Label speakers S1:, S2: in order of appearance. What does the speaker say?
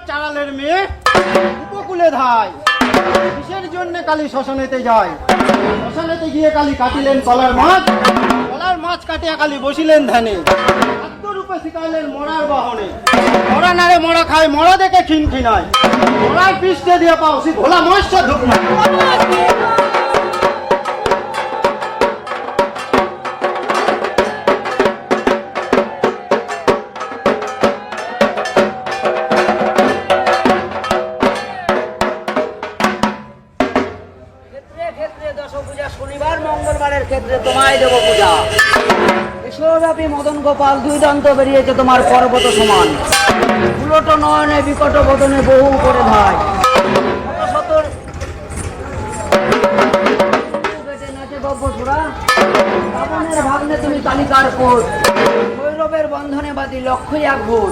S1: চারালের মেয়ে উপকূলে ধায়। কিসের জন্য কালী শ্মশানেতে যায়? শ্মশানেতে গিয়ে কালী কাটিলেন কলার মাছ, কলার মাছ কাটিয়া কালী বসিলেন ধ্যানে। আত্মরূপে শিখাইলেন মরার বাহনে। মরা নারে মরা খায়, মরা দেখে খিনখিনায়। মরার পৃষ্ঠে দিয়ে পাও সে ভোলা মহেশ্বর ধূপ না।
S2: শনিবার মঙ্গলবারের ক্ষেত্রে তোমায় দেব পূজা। বিশ্বব্যাপী মদন গোপাল দুই দন্ত বেরিয়েছে তোমার পর্বত সমান। উলট নয়নে বিকট বদনে বহু করে ধায়। শত নাচে গব্য ছোড়া রাবণের ভাগ্নে তুমি কালিকার কোট। ভৈরবের বন্ধনে বাদী লক্ষ্যই এক ভোট।